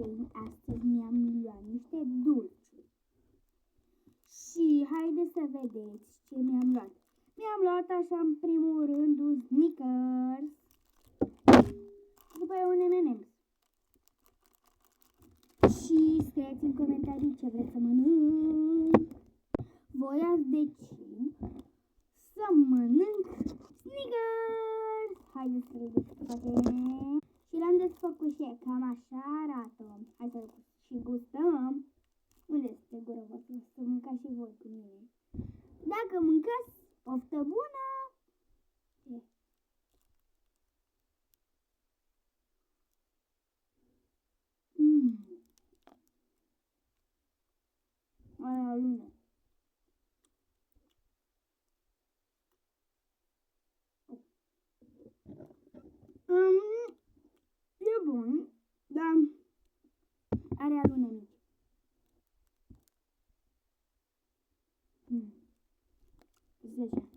obicei, astăzi mi-am luat niște dulciuri. Și haideți să vedeți ce mi-am luat. Mi-am luat așa în primul rând un Snickers, după aia un M&M's. Și scrieți în comentarii ce vreți să mănânc. Voi ați decis să mănânc Snickers. Haideți să vedeți toate. Și l-am desfăcut și cam așa arată. Hai să și gustăm. Unde este gura voastră? Să mâncați și voi cu mine. Dacă mâncați, poftă bună! Aia lună. E bun, dar are alune mici. Zece.